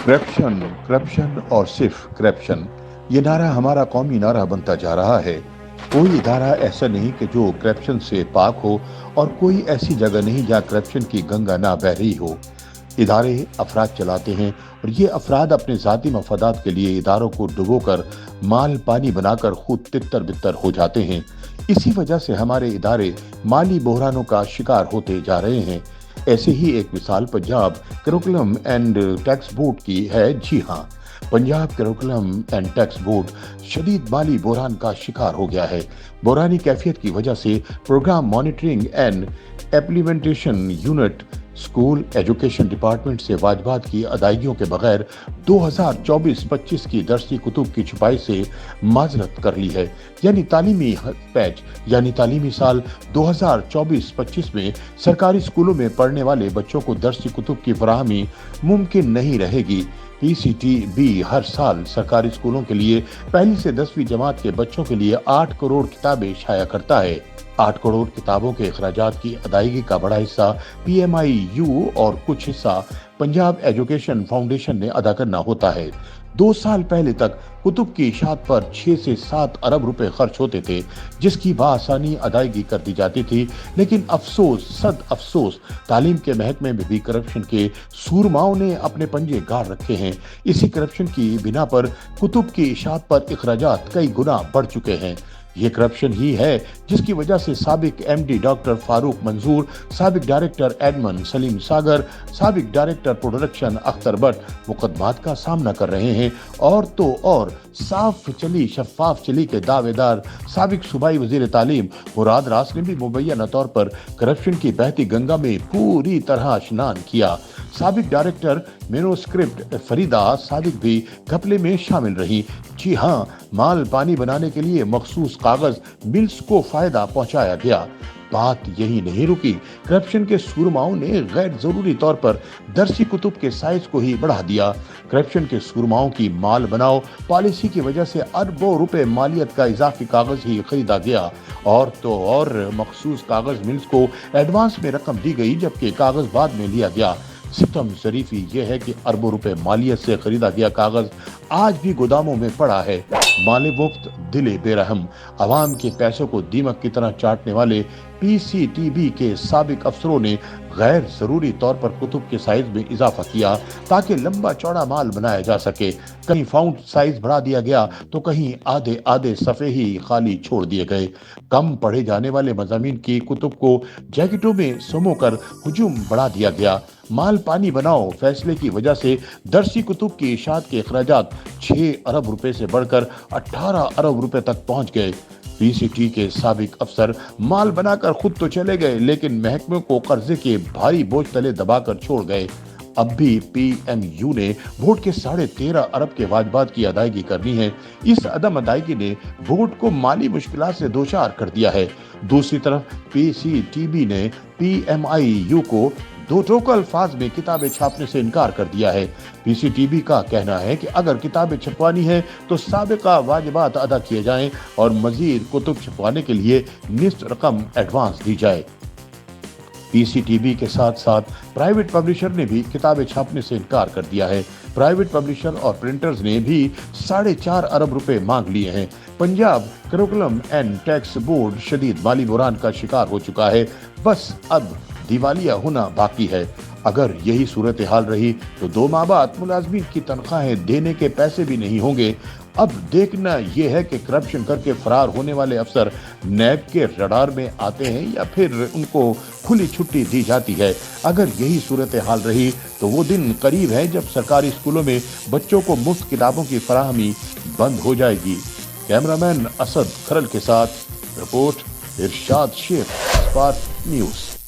Corruption, corruption और सिर्फ corruption, ये नारा हमारा कौमी नारा बनता जा रहा है। कोई इदारा ऐसा नहीं कि जो करप्शन से पाक हो और कोई ऐसी जगह नहीं जहाँ करप्शन की गंगा ना बह रही हो। इदारे अफराद चलाते हैं और ये अफराद अपने ज़ाती मफादात के लिए इदारों को डुबोकर माल पानी बनाकर खुद तितर बितर हो जाते हैं। इसी वजह से हमारे इदारे माली बहरानों का शिकार होते जा रहे हैं। ऐसे ही एक मिसाल Punjab curriculum and tax board की है। जी हाँ, Punjab curriculum and tax board शदीद माली बहरान का शिकार हो गया है। बहरानी कैफियत की वजह से program monitoring and implementation unit school education department से वाजबात की अदायगियों के बगैर 2024-25 की दरसी कुतुब की छुपाई से माजरत कर ली है। यानी तालीमी साल 2024-25 में सरकारी स्कूलों में पढ़ने वाले बच्चों को दरसी कुतुब की फराहमी मुमकिन नहीं रहेगी। PCTB हर साल सरकारी स्कूलों के लिए पहली से 10वीं जमात के बच्चों के लिए 8 करोड़ किताबें शाया करता है। 8 करोड़ किताबों के अखराजात की अदायगी का बड़ा हिस्सा PMIU और कुछ हिस्सा पंजाब एजुकेशन फाउंडेशन ने अदा करना होता है। 2 साल पहले तक कुतुब की इशात पर 6 से 7 अरब रुपए खर्च होते थे, जिसकी बआसानी अदायगी कर दी जाती थी। लेकिन सद अफसोस तालीम के महकमे में भी करप्शन के सूरमाओं ने अपने पंजे गाड़ रखे हैं। इसी करप्शन की बिना पर कुतुब की इशात पर अखराजात कई गुना बढ़ चुके हैं। ये करप्शन ही है जिसकी वजह से साबिक MD डॉक्टर फारूक मंजूर, साबिक डायरेक्टर एडमन सलीम सागर, साबिक डायरेक्टर प्रोडक्शन अख्तर भट्ट मुकदमात का सामना कर रहे हैं। और तो और शफाफ चली के दावेदार साबिक सूबाई वजीर तालीम मुराद रास ने भी मुबैना तौर पर करप्शन की बहती गंगा में पूरी तरह स्नान किया। साबिक डायरेक्टर मेनोस्क्रिप्ट फरीदा सादिक भी घपले में शामिल रही। जी हाँ, माल पानी बनाने के लिए मखसूस कागज मिल्स को फायदा पहुंचाया गया। बात यही नहीं रुकी, करप्शन के सूरमाओं ने गैर जरूरी तौर पर दरसी कुतुब के साइज को ही बढ़ा दिया। करप्शन के सूरमाओं की माल बनाओ पॉलिसी की वजह से अरबों रुपए मालियत का इजाफी कागज ही खरीदा गया। और तो और मखसूस कागज मिल्स को एडवांस में रकम दी गई, जबकि कागज बाद में लिया गया। सितम शरीफी यह है कि अरबों रुपए मालियत से खरीदा गया कागज आज भी गोदामों में पड़ा है। माले मुफ्त दिले बेरहम, अवाम के पैसों को दीमक की तरह चाटने वाले PCTB के साबिक अफसरों ने गैर जरूरी तौर पर कुतुब के साइज में इजाफा किया ताकि लंबा चौड़ा माल बनाया जा सके। कहीं फाउंट साइज बढ़ा दिया गया तो कहीं आधे आधे सफ़े ही खाली छोड़ दिए गए। कम पढ़े जाने वाले मज़ामीन की कुतुब को जैकेटों में समोकर हुजूम बढ़ा दिया गया। माल पानी बनाओ फैसले की वजह से दरसी कुतुब की इशात के अखराजात 6 अरब रुपए से बढ़कर 18 अरब रुपए तक पहुंच गए। PCT के साबिक अफसर माल बनाकर खुद तो चले गए, लेकिन महकमे को कर्जे के भारी बोझ तले दबाकर छोड़ गए। अब भी PMU ने बोर्ड के 13.5 अरब के वाजबात की अदायगी करनी है। इस अदम अदायगी ने बोर्ड को माली मुश्किलात से दोचार कर दिया है। दूसरी तरफ PCTB ने PMIU को 2 टोकल अल्फाज में किताबें छापने से इनकार कर दिया है। PCTB का कहना है कि अगर किताबें छपवानी है तो साबिका वाजिबात अदा किए जाएं और मजीद कुतुब छपवाने के लिए निश्चित रकम एडवांस दी जाए। PCTB के साथ साथ प्राइवेट पब्लिशर ने भी किताबें छापने से इनकार कर दिया है। प्राइवेट पब्लिशर और प्रिंटर्स ने भी 4.5 अरब रुपए मांग लिए हैं। Punjab curriculum and tax board शदीद माली बुरान का शिकार हो चुका है। बस अब दिवालिया होना बाकी है। अगर यही सूरत हाल रही तो 2 माह बाद मुलाजमीन की तनख्वाहें देने के पैसे भी नहीं होंगे। अब देखना यह है कि करप्शन करके फरार होने वाले अफसर नैब के रडार में आते हैं या फिर उनको खुली छुट्टी दी जाती है। अगर यही सूरत हाल रही तो वो दिन करीब है जब सरकारी स्कूलों में बच्चों को मुफ्त किताबों की फराहमी बंद हो जाएगी। कैमरामैन असद खरल के साथ रिपोर्ट इरशाद शेख, स्पार्क न्यूज़।